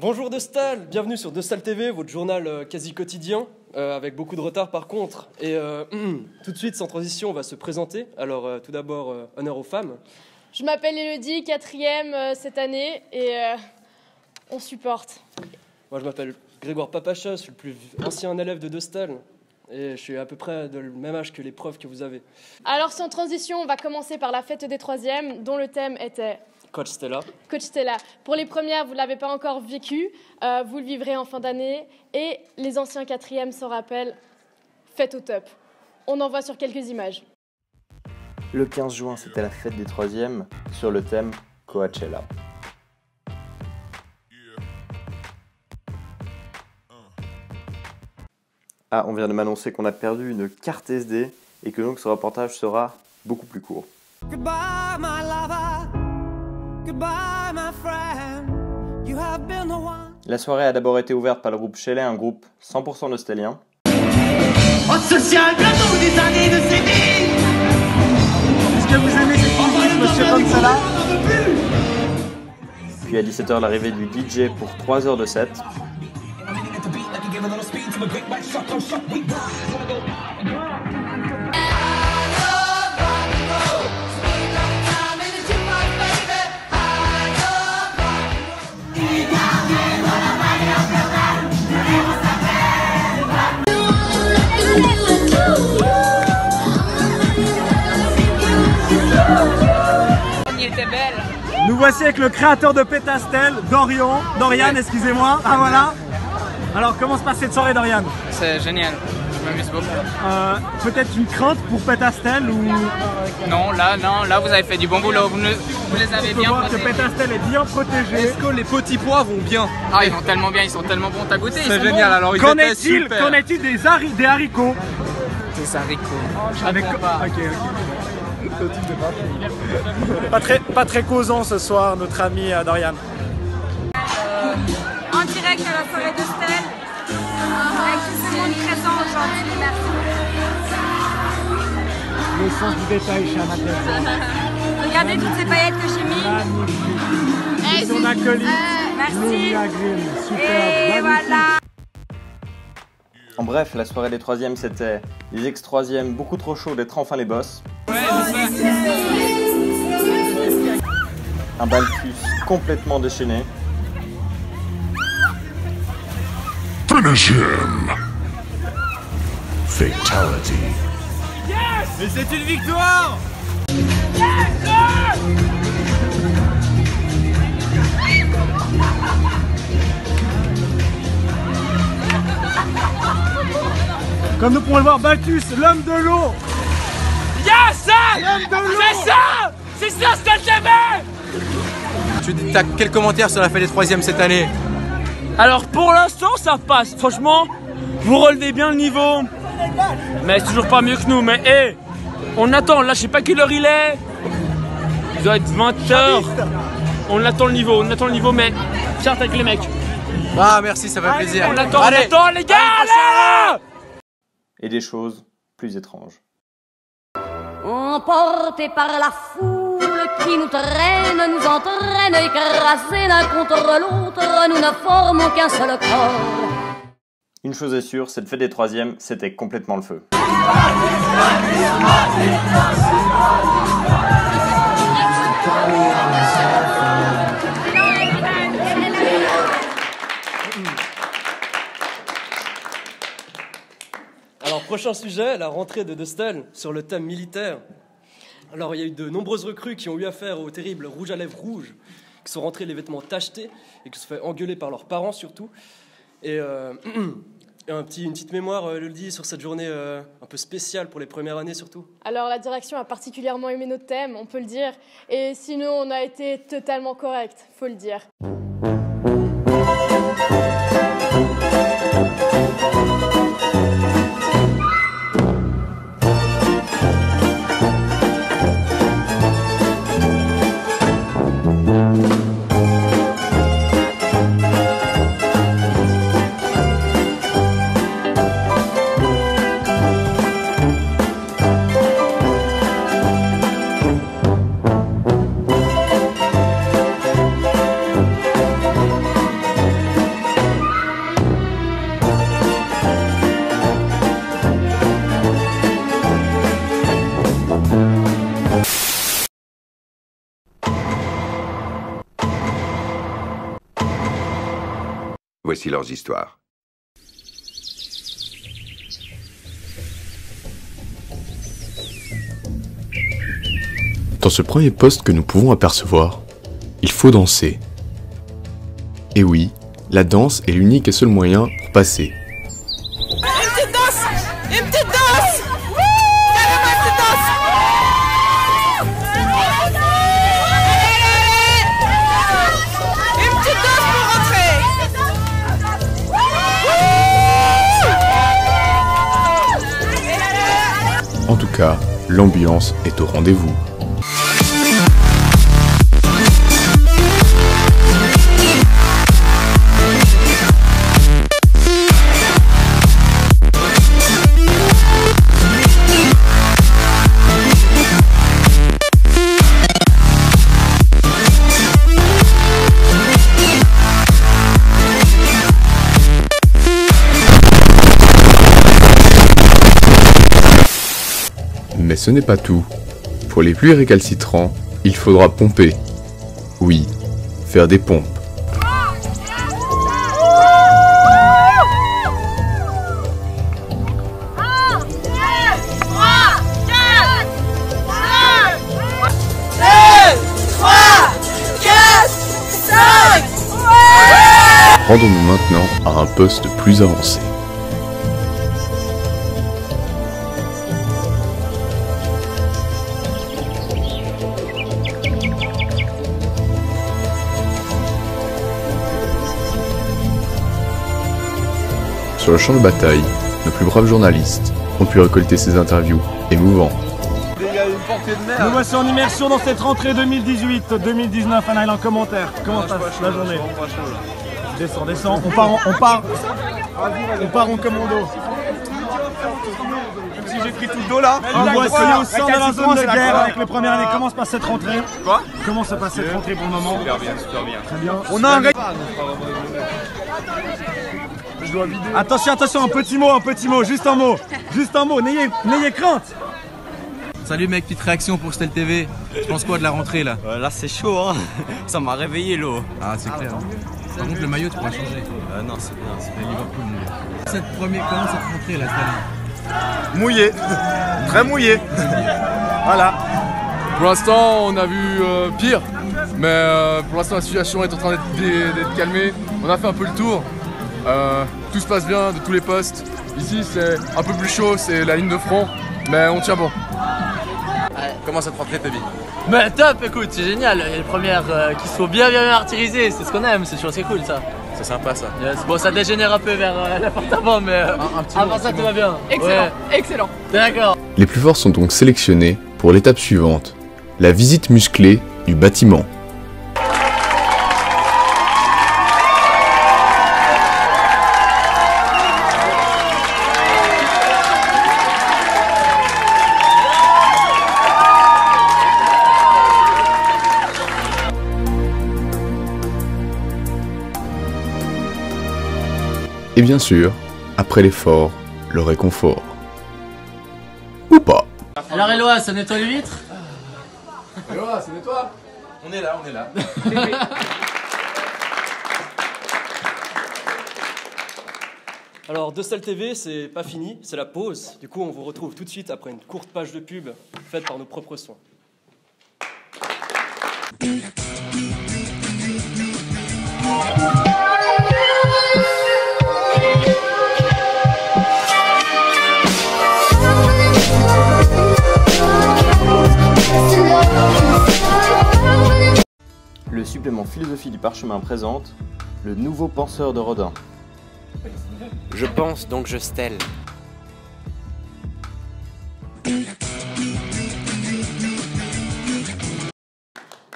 Bonjour Dostal, bienvenue sur Dostal TV, votre journal quasi quotidien, avec beaucoup de retard par contre. Et tout de suite, sans transition, on va se présenter. Alors tout d'abord, honneur aux femmes. Je m'appelle Elodie, 4e cette année, et on supporte. Moi je m'appelle Grégoire Papacha, je suis le plus ancien élève de Dostal. Et je suis à peu près de le même âge que les profs que vous avez. Alors sans transition, on va commencer par la fête des 3e, dont le thème était... Coach Stella. Coach Stella. Pour les premières, vous ne l'avez pas encore vécu, vous le vivrez en fin d'année. Et les anciens 4e s'en rappellent, fête au top. On en voit sur quelques images. Le 15 juin, c'était la fête des 3e sur le thème Coachella. Ah, on vient de m'annoncer qu'on a perdu une carte SD et que donc ce reportage sera beaucoup plus court. Goodbye, my lover. Goodbye, my friend. You have been the one. La soirée a d'abord été ouverte par le groupe Shelley, un groupe 100% nostalien. En social, bientôt des années de CD. Est-ce que vous aimez cette musique, monsieur Ramsala? Puis à 17h, l'arrivée du DJ pour 3 heures de set. Nous voici avec le créateur de Pétastel, Dorian, excusez-moi. Ah voilà. Alors comment se passe cette soirée, Dorian? C'est génial, je m'amuse beaucoup. Peut-être une crainte pour Pétastel ou... Non, là vous avez fait du bon boulot, vous les avez bien voir que protégés. Pétastel est bien protégé. Est-ce que les petits pois vont bien? Ah, ils vont tellement bien, ils sont tellement bons, t'as goûté? C'est génial, alors ils Qu'en étaient est-il super. des haricots? Des haricots. Avec... Ok. Pas très causant ce soir, notre ami Dorian. En direct à la soirée de Stèle, avec tout ce monde présent aujourd'hui. Merci. Le sens du détail chez Amateur. Regardez toutes ces paillettes que j'ai mis. Magnifique. Son acolyte. Merci. Superbe. Et voilà. En bref, la soirée des 3e, c'était les ex-3e beaucoup trop chauds d'être enfin les boss. Un Balthus complètement déchaîné. Finish him! Fatality. Mais c'est une victoire! Comme nous pouvons le voir, Balthus, l'homme de l'eau. Yes! L'homme de l'eau. C'est ça ce que j'aimais! T'as quel commentaire sur la fête des 3e cette année? Alors pour l'instant ça passe, franchement, vous relevez bien le niveau. Mais c'est toujours pas mieux que nous, mais hé, on attend, là je sais pas quelle heure il est. Il doit être 20h. On attend le niveau, mais charte avec les mecs. Ah merci, ça fait plaisir. On attend les gars, allez! Et des choses plus étranges. Emportés par la foule qui nous traîne, nous entraîne, écrasés l'un contre l'autre, nous ne formons qu'un seul corps. Une chose est sûre, cette fête des 3e, c'était complètement le feu. Alors prochain sujet, la rentrée de Dostal sur le thème militaire. Alors il y a eu de nombreuses recrues qui ont eu affaire au terrible rouge à lèvres rouge, qui sont rentrés les vêtements tachetés et qui se sont fait engueuler par leurs parents surtout. Et une petite mémoire, Elodie, sur cette journée un peu spéciale pour les premières années surtout. Alors la direction a particulièrement aimé notre thème, on peut le dire. Et sinon, on a été totalement correct, faut le dire. Voici leurs histoires. Dans ce premier poste que nous pouvons apercevoir, il faut danser. Et oui, la danse est l'unique et seul moyen pour passer. Une petite danse! Une petite danse! Carrément une petite danse! Une petite danse pour rentrer! En tout cas, l'ambiance est au rendez-vous. Mais ce n'est pas tout. Pour les plus récalcitrants, il faudra pomper. Oui, faire des pompes. Rendons-nous maintenant à un poste plus avancé. Sur le champ de bataille, nos plus braves journalistes ont pu récolter ces interviews émouvantes. Nous voici en immersion dans cette rentrée 2018-2019. Anaël, en commentaire. Comment passe la journée? Descends, descends. On part en commando. Même si j'ai pris tout le dos là. On voit au sein de la zone de guerre avec les premières années. Comment se passe cette rentrée? Quoi? Comment se passe cette rentrée pour le moment? Super bien, super bien. Très bien. On a un gars. Attention, attention, un petit mot, juste un mot, n'ayez crainte. Salut mec, petite réaction pour Stell TV. Tu penses quoi de la rentrée là? Là c'est chaud hein, ça m'a réveillé l'eau. Ah c'est clair. Par contre le maillot tu pourras changer. Non c'est bien, c'est bien. Liverpool mon gars. Comment cette rentrée là Stell? Mouillé, très mouillé. Voilà. Pour l'instant on a vu pire, mais pour l'instant la situation est en train d'être calmée. On a fait un peu le tour. Tout se passe bien de tous les postes. Ici c'est un peu plus chaud, c'est la ligne de front, mais on tient bon. Comment ça te rentrée Toby? Mais top, écoute, c'est génial. Il y a les premières qui sont bien martyrisées, c'est ce qu'on aime, c'est sûr, c'est cool ça. C'est sympa ça. Yes. Bon, ça dégénère un peu vers la porte avant, mais avant ça tout va bien. Excellent, ouais. Excellent. D'accord. Les plus forts sont donc sélectionnés pour l'étape suivante, la visite musclée du bâtiment. Et bien sûr, après l'effort, le réconfort. Ou pas. Alors Éloi, ça nettoie les vitres? Éloi, ça nettoie? On est là. Alors, de Stell TV, c'est pas fini, c'est la pause. Du coup, on vous retrouve tout de suite après une courte page de pub faite par nos propres soins. Le supplément philosophie du parchemin présente le nouveau penseur de Rodin. Je pense donc je stelle.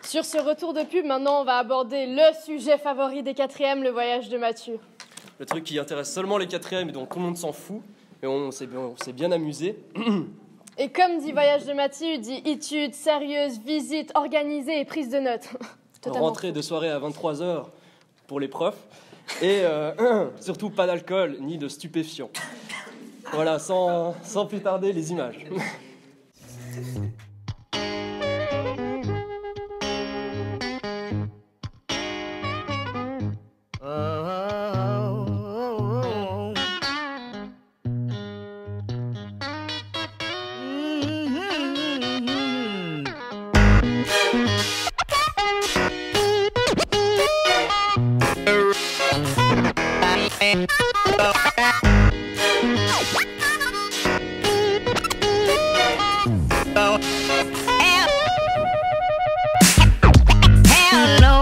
Sur ce retour de pub, maintenant on va aborder le sujet favori des quatrièmes, le voyage de Mathieu. Le truc qui intéresse seulement les quatrièmes et dont tout le monde s'en fout, et on s'est bien amusé. Et comme dit voyage de Mathieu, dit études sérieuses, visites organisées et prise de notes. Rentrée de soirée à 23h pour les profs. Et surtout pas d'alcool ni de stupéfiants. Voilà, sans plus tarder, les images.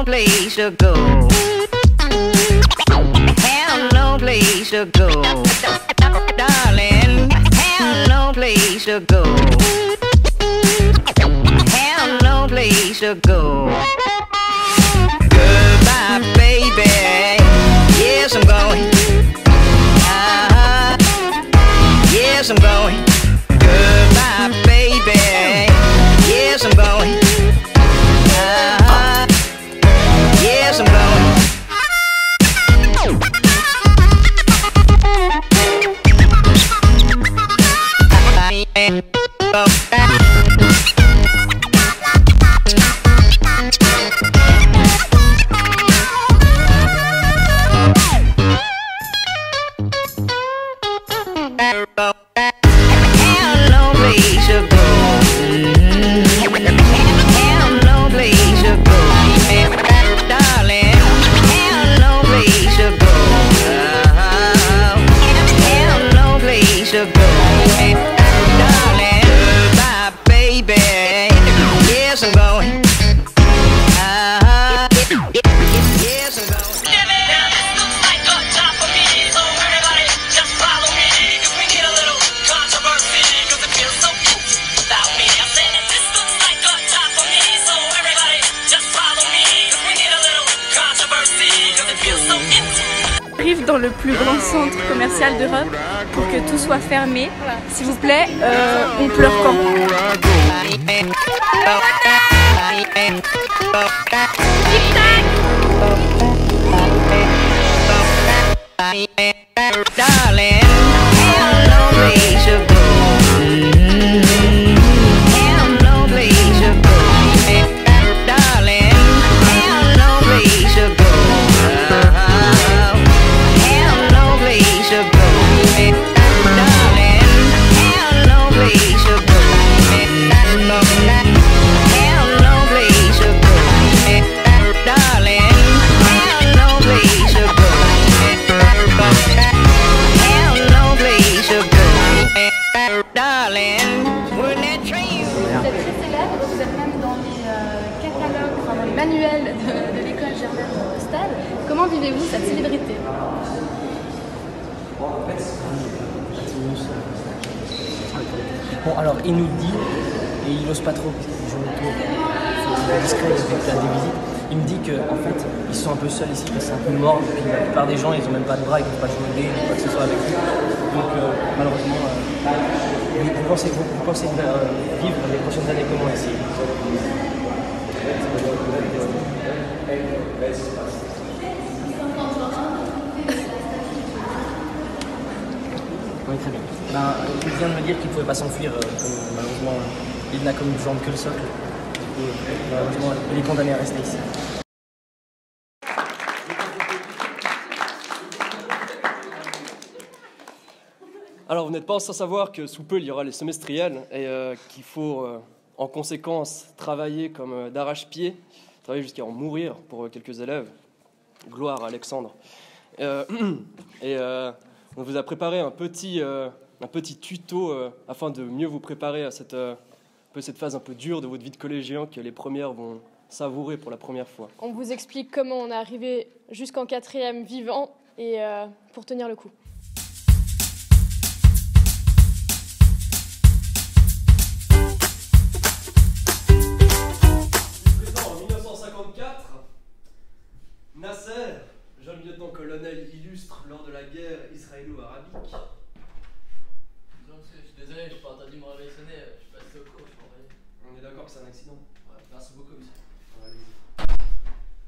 place to go. Have no place to go. Darling, have no place to go. Have no place to go. Goodbye, baby. Yes, I'm going. Yes, I'm going. Goodbye, baby. Yes, I'm going. Yes, I'm going. Arrive dans le plus grand centre commercial d'Europe pour que tout soit fermé. S'il vous plaît, on pleure quand? Manuel de l'école Germaine de Stel. Comment vivez-vous cette célébrité? Bon, alors il nous le dit et il n'ose pas trop parce qu'il joue autour. Il est discret depuis la visite. Il me dit qu'en fait ils sont un peu seuls ici parce que c'est un peu mort. Et puis la plupart des gens ils n'ont même pas de bras, ils ne peuvent pas jouer ou quoi que ce soit avec eux. Donc malheureusement, vous pensez vivre les prochaines années comment ici? Oui, très bien. Il vient de me dire qu'il ne pouvait pas s'enfuir, malheureusement, il n'a comme une jambe que le socle. Du coup, malheureusement, il est condamné à rester ici. Alors, vous n'êtes pas sans savoir que sous peu, il y aura les semestriels et qu'il faut, en conséquence, travailler comme d'arrache-pied, travailler jusqu'à en mourir pour quelques élèves. Gloire à Alexandre. On vous a préparé un petit tuto afin de mieux vous préparer à cette phase un peu dure de votre vie de collégien que les premières vont savourer pour la première fois. On vous explique comment on est arrivé jusqu'en 4e vivant et pour tenir le coup. En 1954, Nasser, jeune lieutenant-colonel illustre lors de la guerre israélo-arabique. Je suis désolé, j'ai pas entendu mon réveil sonner, je suis passé au cours, je m'en vais. On est d'accord que c'est un accident. Ouais, merci beaucoup, monsieur.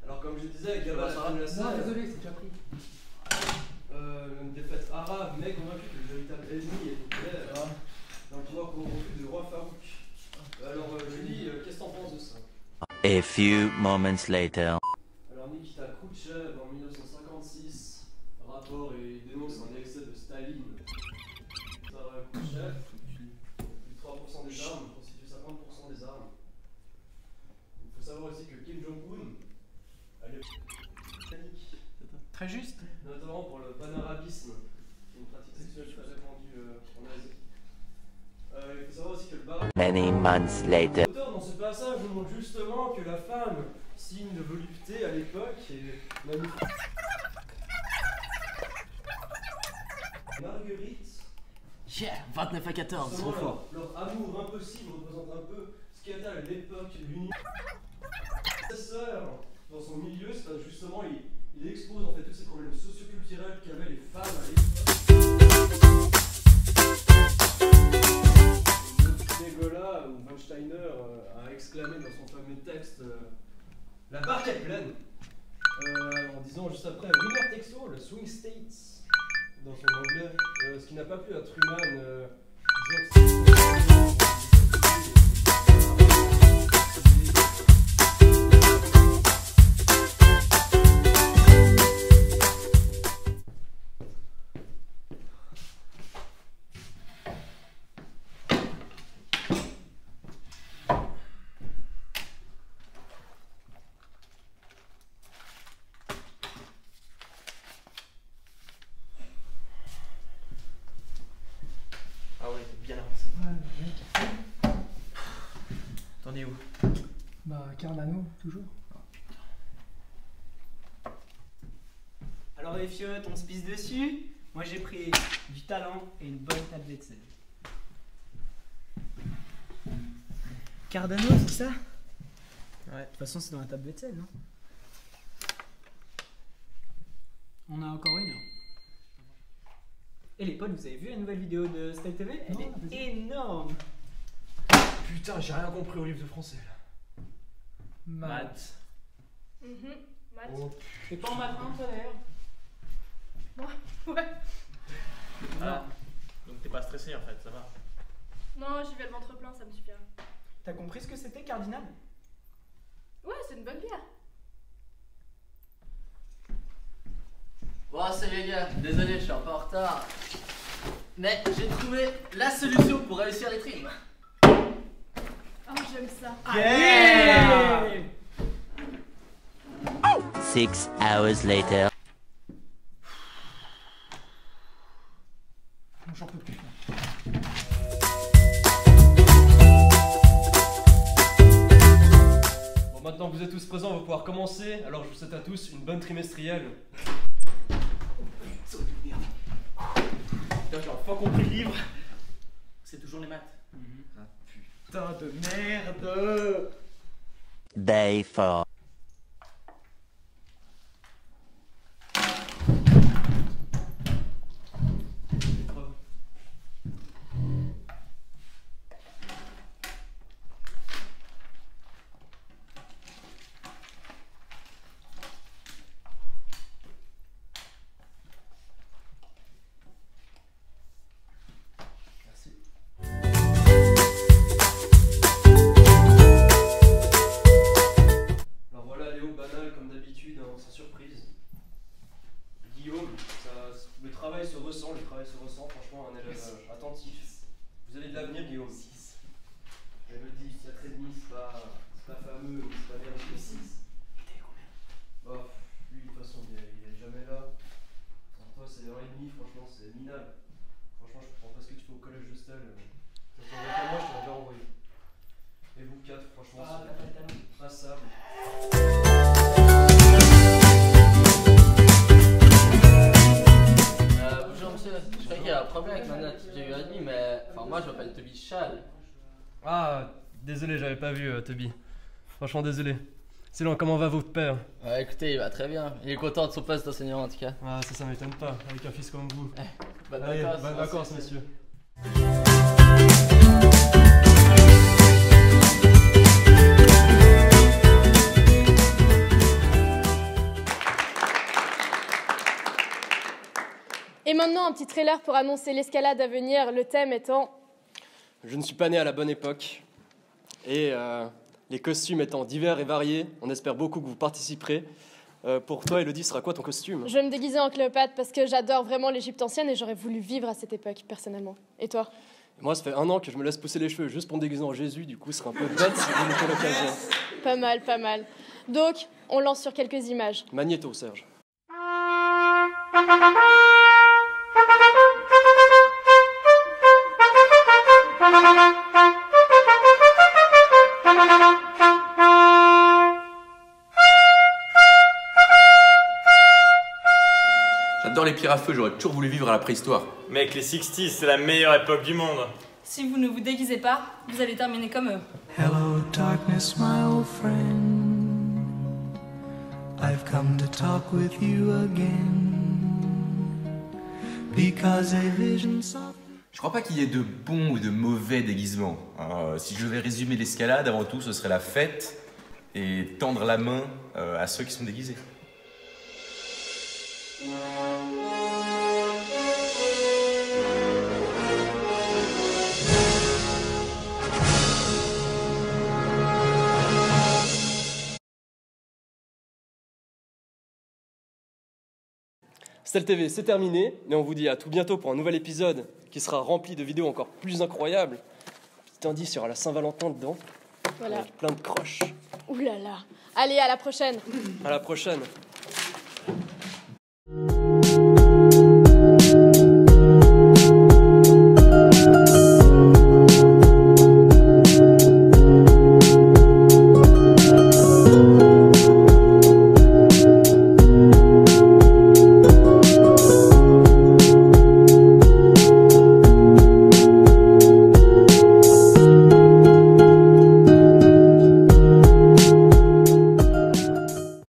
Alors, comme je disais, Gabal Abdel Nasser. Non, désolé, c'est déjà pris. Une défaite arabe, mais convaincu que le véritable ennemi est populaire d'un pouvoir corrompu de roi Farouk. Alors, Julie, qu'est-ce que t'en penses de ça? A few moments later. Alors, Nikita Khrouchtchev, en 1956, rapport et dénonce un excès de Staline. Khrouchtchev, plus de 3% des armes constitue 50% des armes. Il faut savoir aussi que Kim Jong-un a les britanniques. Très juste. Notamment pour le panarabisme, qui est une pratique sexuelle très répandue en Asie. Il faut savoir aussi que le baron. Many months later. L'auteur dans ce passage nous montre justement que la femme, signe de volupté, a l'époque et on a mis Marguerite. Yeah, 29 à 14, trop fort. Leur amour impossible représente un peu ce qu'était à l'époque l'unité. Dans son milieu, c'est parce que justement il expose en fait tous ces problèmes socioculturels qu'avaient les femmes à l'époque. Négola ou Weinsteiner a exclamé dans son fameux texte la barque est pleine en disant juste après Winner takes all, le swing states dans son anglais, ce qui n'a pas plu à Truman disant que T'en es où? Bah, Cardano, toujours. Alors les fiottes, on se pisse dessus. Moi j'ai pris du talent et une bonne table de sel. Cardano, c'est ça? Ouais, de toute façon c'est dans la table de sel, non? On a encore une heure. Et les potes, vous avez vu la nouvelle vidéo de Style TV? Elle est énorme! Putain, j'ai rien compris au livre de français là. Maths. Maths. Oh, T'es pas en maths 1 toi d'ailleurs? Moi? Ouais. Ah, donc t'es pas stressé en fait, ça va. Non, j'y vais le ventre plein, ça me suffira. T'as compris ce que c'était, Cardinal? Ouais, c'est une bonne bière. Bon, c'est les gars, désolé, je suis un peu en retard. Mais j'ai trouvé la solution pour réussir les trims. Oh, j'aime ça. Yeah! 6 hours later. J'en peux plus. Bon, maintenant que vous êtes tous présents, on va pouvoir commencer. Alors je vous souhaite à tous une bonne trimestrielle. Putain, j'ai enfin compris le livre. C'est toujours les maths. Ah Putain de merde. Day 4. Franchement, un élève attentif. Vous avez de l'avenir, Guillaume. 6. Je me dis, 7,5, c'est pas fameux, c'est pas merveilleux. 6. Il était combien? Bah, lui, de toute façon, il est jamais là. Alors, toi, c'est 1,5, franchement, c'est minable. Franchement, je comprends pas ce que tu fais au collège de Stel. Ça t'envoie pas moi, je t'aurais déjà envoyé. Et vous, 4, franchement, c'est passable. Bonjour monsieur, je crois qu'il y a un problème avec ma note. J'ai eu 1,5, mais enfin moi je m'appelle Toby Chal. Ah, désolé, j'avais pas vu Toby. Franchement, désolé. Sinon, comment va votre père? Écoutez, il va très bien. Il est content de son poste d'enseignant en tout cas. Ah, ça m'étonne pas, avec un fils comme vous. Bonnes Allez, vacances, bonnes vacances, messieurs. Et maintenant, un petit trailer pour annoncer l'escalade à venir, le thème étant... Je ne suis pas né à la bonne époque. Et les costumes étant divers et variés, on espère beaucoup que vous participerez. Pour toi, Elodie, sera quoi ton costume? Je vais me déguiser en Cléopâtre parce que j'adore vraiment l'Égypte ancienne et j'aurais voulu vivre à cette époque, personnellement. Et toi? Moi, ça fait 1 an que je me laisse pousser les cheveux juste pour me déguiser en Jésus, du coup, ce sera un peu bête si vous mettez l'occasion. Pas mal, pas mal. Donc, on lance sur quelques images. Magnéto, Serge. J'adore les pierres à feu, j'aurais toujours voulu vivre à la préhistoire. Mec, les 60s, c'est la meilleure époque du monde. Si vous ne vous déguisez pas, vous allez terminer comme eux. Hello, darkness, my old friend. I've come to talk with you again. Because a vision soft. Je crois pas qu'il y ait de bons ou de mauvais déguisements. Si je devais résumer l'escalade, avant tout, ce serait la fête et tendre la main à ceux qui sont déguisés. Stell TV, c'est terminé, mais on vous dit à tout bientôt pour un nouvel épisode qui sera rempli de vidéos encore plus incroyables. Petit indice, il y aura la Saint-Valentin dedans, Voilà. avec plein de croches. Ouh là là. Allez, à la prochaine. À la prochaine.